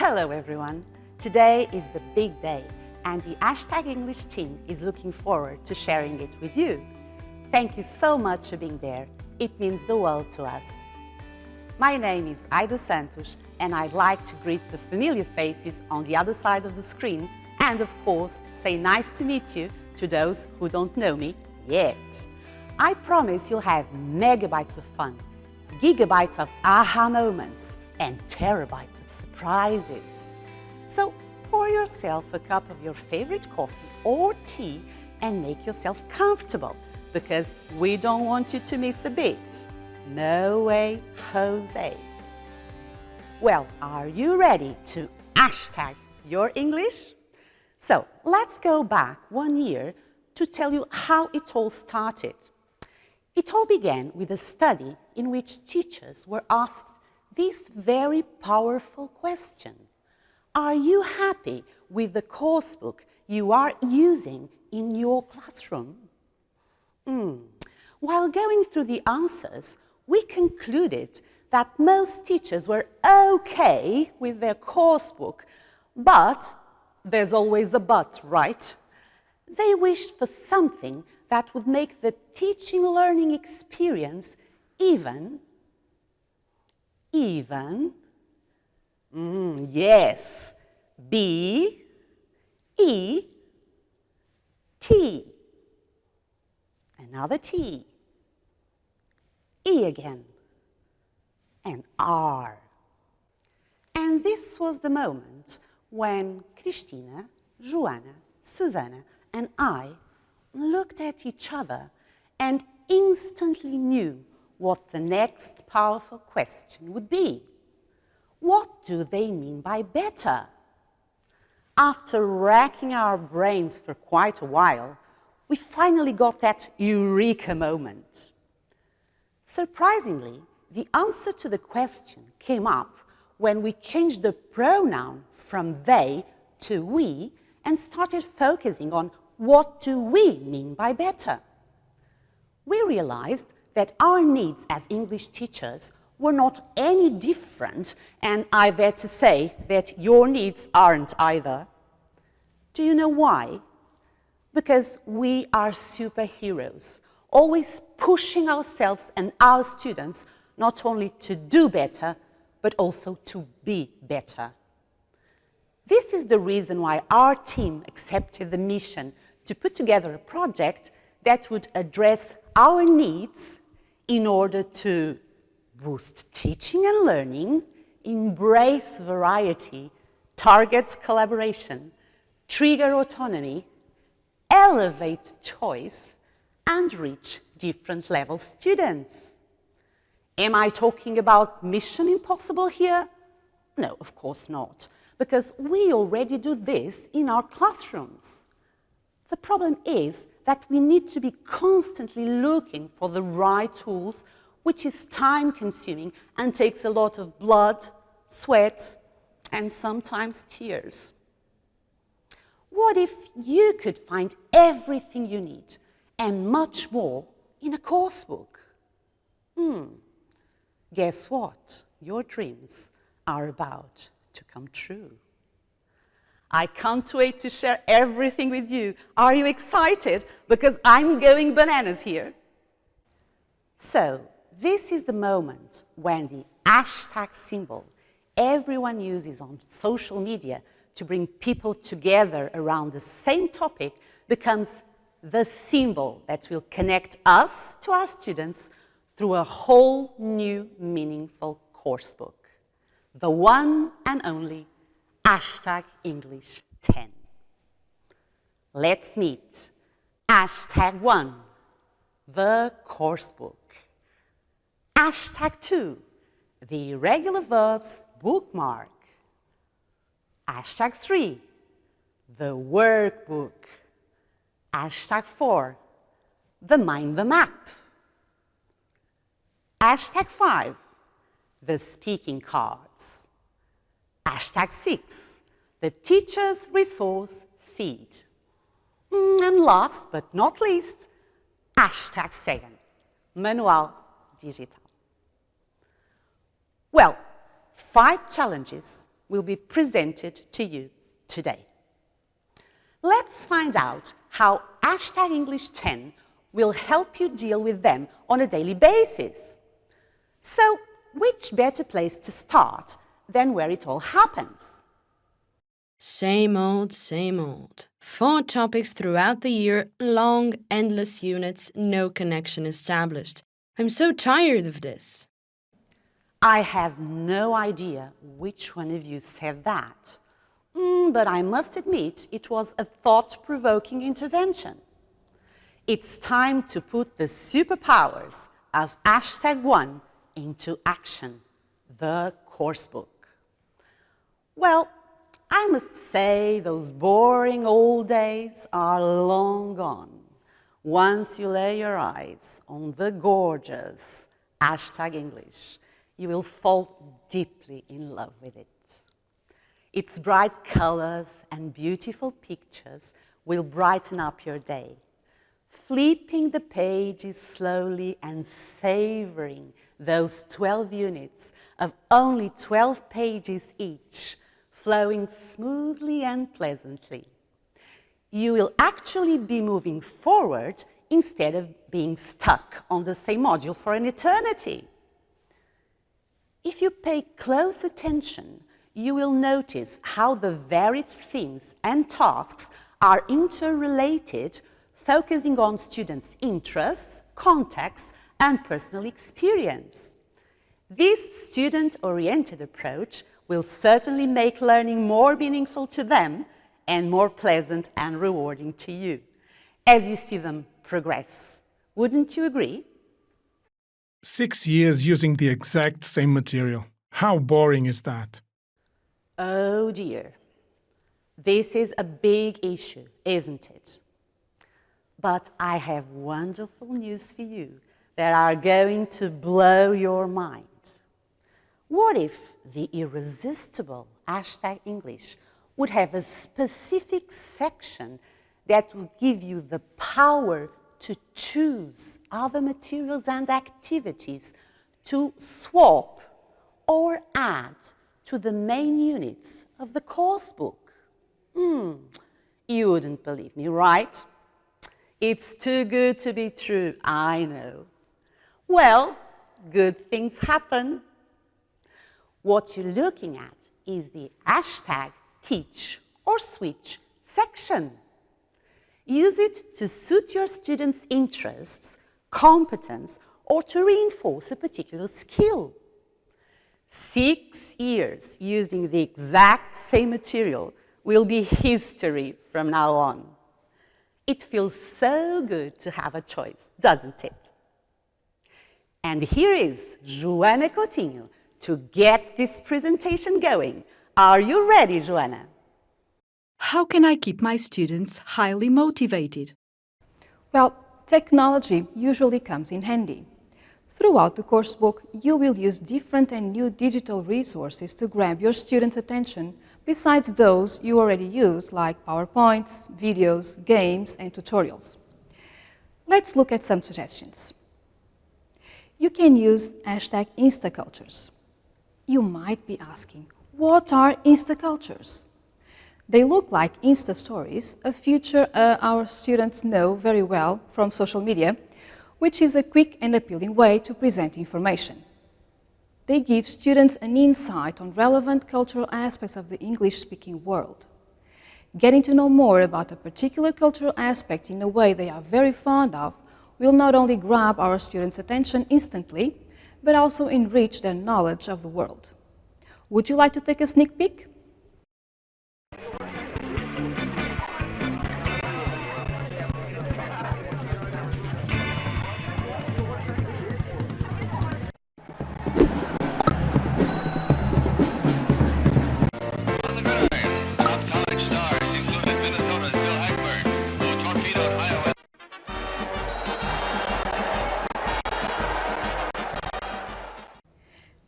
Hello everyone! Today is the big day and the Hashtag English team is looking forward to sharing it with you. Thank you so much for being there. It means the world to us. My name is Aida Santos and I'd like to greet the familiar faces on the other side of the screen and of course say nice to meet you to those who don't know me yet. I promise you'll have megabytes of fun, gigabytes of aha moments and terabytes of surprises. So pour yourself a cup of your favorite coffee or tea and make yourself comfortable because we don't want you to miss a bit. No way, Jose. Well, are you ready to hashtag your English? So let's go back 1 year to tell you how it all started. It all began with a study in which teachers were asked this very powerful question. Are you happy with the course book you are using in your classroom? While going through the answers, we concluded that most teachers were okay with their course book, but there's always a but, right? They wished for something that would make the teaching-learning experience yes, B-E-T. Another T. E again. And R. And this was the moment when Cristina, Joana, Susana, and I looked at each other and instantly knew what the next powerful question would be. What do they mean by better? After racking our brains for quite a while, we finally got that eureka moment. Surprisingly, the answer to the question came up when we changed the pronoun from they to we and started focusing on what do we mean by better. We realized that our needs as English teachers were not any different, and I dare to say that your needs aren't either. Do you know why? Because we are superheroes, always pushing ourselves and our students not only to do better, but also to be better. This is the reason why our team accepted the mission to put together a project that would address our needs in order to boost teaching and learning, embrace variety, target collaboration, trigger autonomy, elevate choice, and reach different level students. Am I talking about Mission Impossible here? No, of course not, because we already do this in our classrooms. The problem is that we need to be constantly looking for the right tools, which is time-consuming and takes a lot of blood, sweat, and sometimes tears. What if you could find everything you need and much more in a course book? Guess what? Your dreams are about to come true. I can't wait to share everything with you. Are you excited? Because I'm going bananas here. So, this is the moment when the hashtag symbol everyone uses on social media to bring people together around the same topic becomes the symbol that will connect us to our students through a whole new meaningful course book. The one and only Hashtag English 10. Let's meet. Hashtag 1, the course book. Hashtag 2, the irregular verbs bookmark. Hashtag 3, the workbook. Hashtag 4, the mind the map. Hashtag 5, the speaking cards. Hashtag 6, the teacher's resource feed. And last but not least, hashtag 7, manual digital. Well, 5 challenges will be presented to you today. Let's find out how #English10 will help you deal with them on a daily basis. So, which better place to start than where it all happens? Same old, same old. 4 topics throughout the year, long, endless units, no connection established. I'm so tired of this. I have no idea which one of you said that. But I must admit it was a thought-provoking intervention. It's time to put the superpowers of #1 into action, the coursebook. Well, I must say those boring old days are long gone once you lay your eyes on the gorgeous #English. You will fall deeply in love with it. Its bright colors and beautiful pictures will brighten up your day. Flipping the pages slowly and savoring those 12 units of only 12 pages each, flowing smoothly and pleasantly. You will actually be moving forward instead of being stuck on the same module for an eternity. If you pay close attention, you will notice how the varied themes and tasks are interrelated, focusing on students' interests, contexts, and personal experience. This student-oriented approach will certainly make learning more meaningful to them and more pleasant and rewarding to you as you see them progress. Wouldn't you agree? 6 years using the exact same material. How boring is that? Oh dear. This is a big issue, isn't it? But I have wonderful news for you that are going to blow your mind. What if the irresistible #English would have a specific section that would give you the power to choose other materials and activities to swap or add to the main units of the coursebook? You wouldn't believe me, right? It's too good to be true, I know. Well, good things happen. What you're looking at is the #teach or switch section. Use it to suit your students' interests, competence, or to reinforce a particular skill. 6 years using the exact same material will be history from now on. It feels so good to have a choice, doesn't it? And here is Joana Coutinho to get this presentation going. Are you ready, Joana? How can I keep my students highly motivated? Well, technology usually comes in handy. Throughout the coursebook, you will use different and new digital resources to grab your students' attention, besides those you already use, like PowerPoints, videos, games, and tutorials. Let's look at some suggestions. You can use #Instacultures. You might be asking, what are Instacultures? They look like Insta Stories, a feature our students know very well from social media, which is a quick and appealing way to present information. They give students an insight on relevant cultural aspects of the English-speaking world. Getting to know more about a particular cultural aspect in a way they are very fond of will not only grab our students' attention instantly, but also enrich their knowledge of the world. Would you like to take a sneak peek?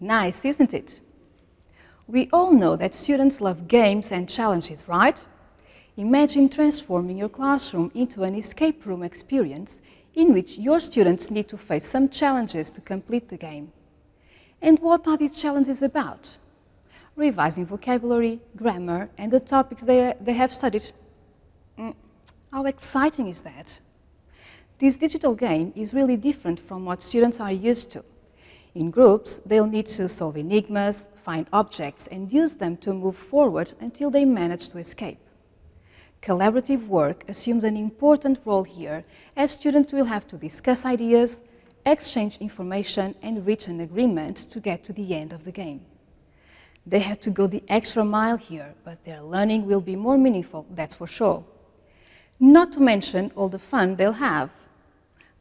Nice, isn't it? We all know that students love games and challenges, right? Imagine transforming your classroom into an escape room experience in which your students need to face some challenges to complete the game. And what are these challenges about? revising vocabulary, grammar, and the topics they have studied. How exciting is that? This digital game is really different from what students are used to. In groups, they'll need to solve enigmas, find objects, and use them to move forward until they manage to escape. Collaborative work assumes an important role here, as students will have to discuss ideas, exchange information, and reach an agreement to get to the end of the game. They have to go the extra mile here, but their learning will be more meaningful, that's for sure. Not to mention all the fun they'll have.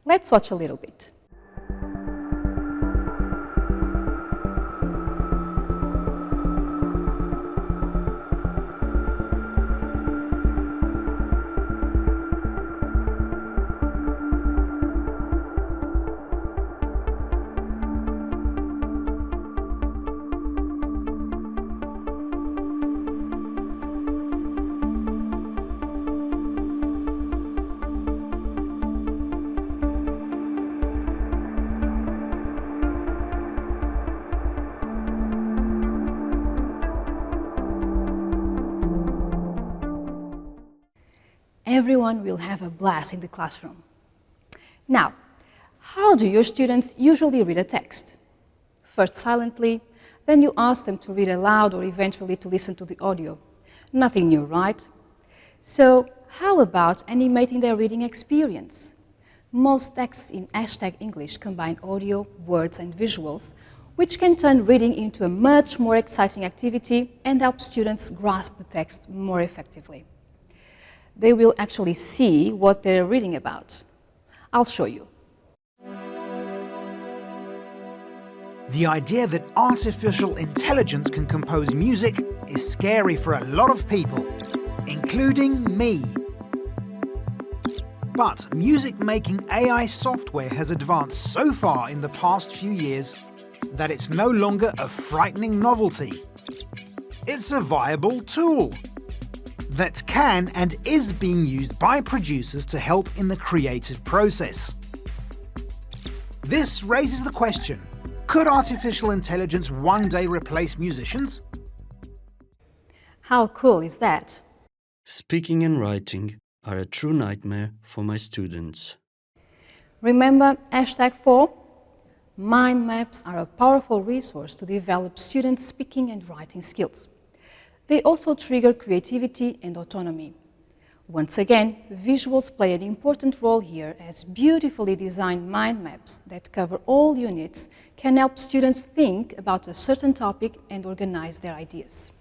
Let's watch a little bit. Everyone will have a blast in the classroom. Now, how do your students usually read a text? First silently, then you ask them to read aloud or eventually to listen to the audio. Nothing new, right? So, how about animating their reading experience? Most texts in #English combine audio, words, and visuals, which can turn reading into a much more exciting activity and help students grasp the text more effectively. They will actually see what they're reading about. I'll show you. The idea that artificial intelligence can compose music is scary for a lot of people, including me. But music-making AI software has advanced so far in the past few years that it's no longer a frightening novelty. It's a viable tool that can and is being used by producers to help in the creative process. This raises the question, could artificial intelligence one day replace musicians? How cool is that? Speaking and writing are a true nightmare for my students. Remember #4? Mind maps are a powerful resource to develop students' speaking and writing skills. They also trigger creativity and autonomy. Once again, visuals play an important role here, as beautifully designed mind maps that cover all units can help students think about a certain topic and organize their ideas.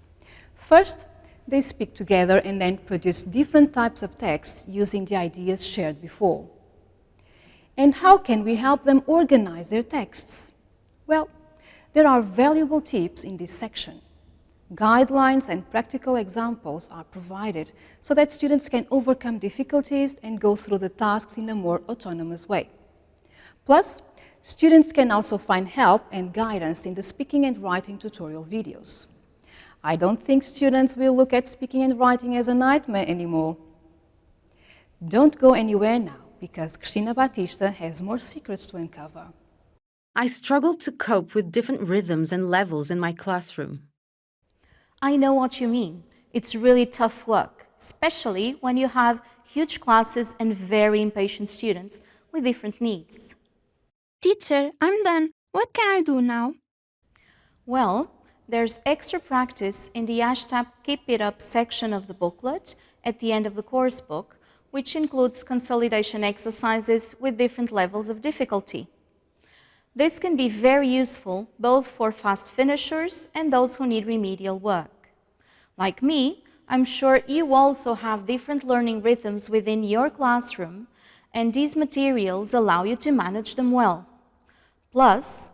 First, they speak together and then produce different types of texts using the ideas shared before. And how can we help them organize their texts? Well, there are valuable tips in this section. Guidelines and practical examples are provided so that students can overcome difficulties and go through the tasks in a more autonomous way. Plus, students can also find help and guidance in the speaking and writing tutorial videos. I don't think students will look at speaking and writing as a nightmare anymore. Don't go anywhere now, because Cristina Batista has more secrets to uncover. I struggle to cope with different rhythms and levels in my classroom. I know what you mean. It's really tough work, especially when you have huge classes and very impatient students with different needs. Teacher, I'm done. What can I do now? Well, there's extra practice in the #Keep It Up section of the booklet at the end of the course book, which includes consolidation exercises with different levels of difficulty. This can be very useful both for fast finishers and those who need remedial work. Like me, I'm sure you also have different learning rhythms within your classroom, and these materials allow you to manage them well. Plus,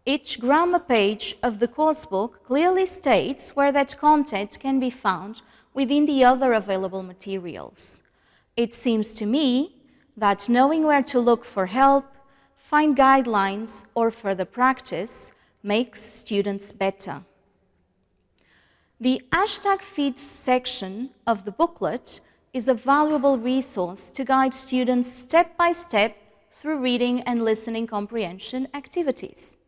each grammar page of the coursebook clearly states where that content can be found within the other available materials. It seems to me that knowing where to look for help, find guidelines, or further practice makes students better. The #Feeds section of the booklet is a valuable resource to guide students step by step through reading and listening comprehension activities.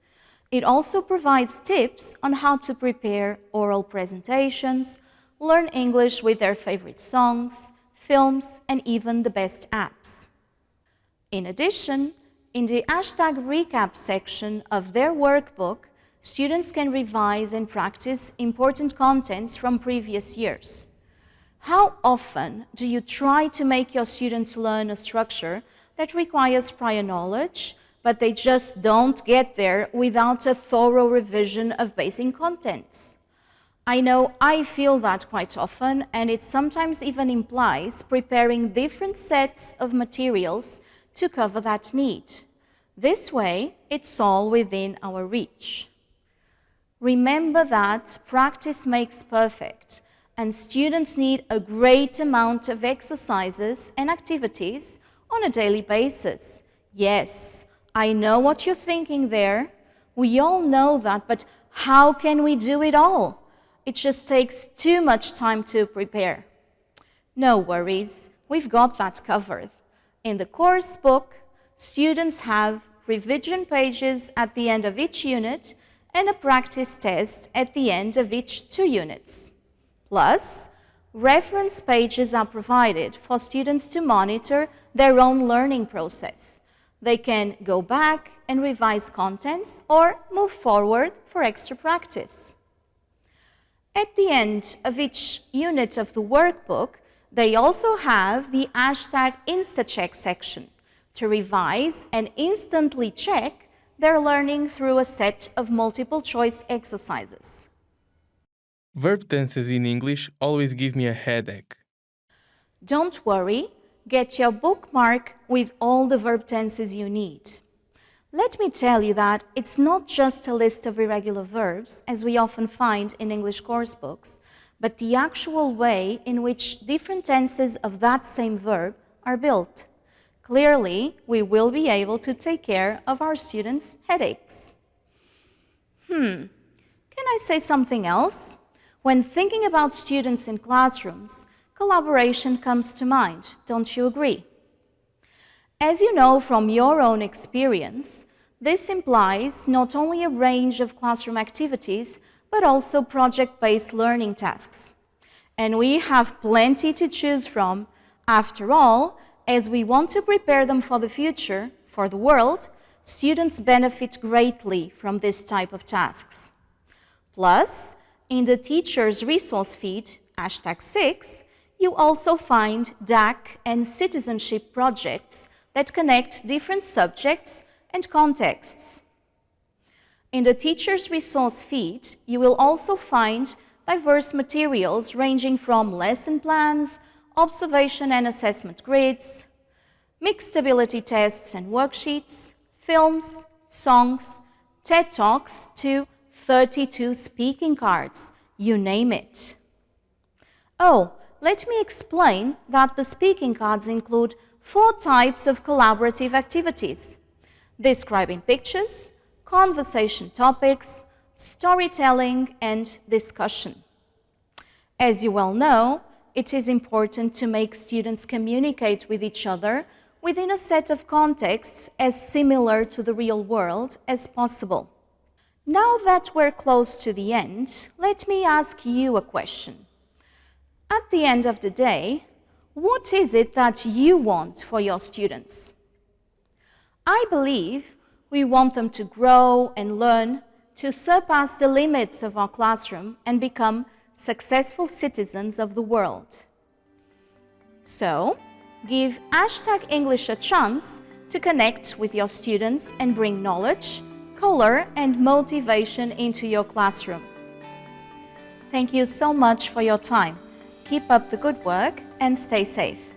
It also provides tips on how to prepare oral presentations, learn English with their favorite songs, films, and even the best apps. In addition, in the #recap section of their workbook, students can revise and practice important contents from previous years. How often do you try to make your students learn a structure that requires prior knowledge, but they just don't get there without a thorough revision of basic contents? I know I feel that quite often, and it sometimes even implies preparing different sets of materials to cover that need. This way, it's all within our reach. Remember that practice makes perfect, and students need a great amount of exercises and activities on a daily basis. Yes, I know what you're thinking there. We all know that, but how can we do it all? It just takes too much time to prepare. No worries, we've got that covered. In the course book, students have revision pages at the end of each unit and a practice test at the end of each 2 units. Plus, reference pages are provided for students to monitor their own learning process. They can go back and revise contents or move forward for extra practice. At the end of each unit of the workbook, they also have the #InstaCheck section to revise and instantly check their learning through a set of multiple choice exercises. Verb tenses in English always give me a headache. Don't worry, get your bookmark with all the verb tenses you need. Let me tell you that it's not just a list of irregular verbs, as we often find in English course books, but the actual way in which different tenses of that same verb are built. Clearly, we will be able to take care of our students' headaches. Can I say something else? When thinking about students in classrooms, collaboration comes to mind, don't you agree? As you know from your own experience, this implies not only a range of classroom activities, but also project-based learning tasks. And we have plenty to choose from. After all, as we want to prepare them for the future, for the world, students benefit greatly from this type of tasks. Plus, in the Teacher's Resource feed, #6, you also find DAC and citizenship projects that connect different subjects and contexts. In the Teacher's Resource feed, you will also find diverse materials ranging from lesson plans, observation and assessment grids, mixed ability tests and worksheets, films, songs, TED Talks to 32 speaking cards, you name it. Oh, let me explain that the speaking cards include 4 types of collaborative activities: describing pictures, conversation topics, storytelling, and discussion. As you well know, it is important to make students communicate with each other within a set of contexts as similar to the real world as possible. Now that we're close to the end, let me ask you a question. At the end of the day, what is it that you want for your students? I believe we want them to grow and learn, to surpass the limits of our classroom and become successful citizens of the world. So, give #English a chance to connect with your students and bring knowledge, color, and motivation into your classroom. Thank you so much for your time. Keep up the good work and stay safe.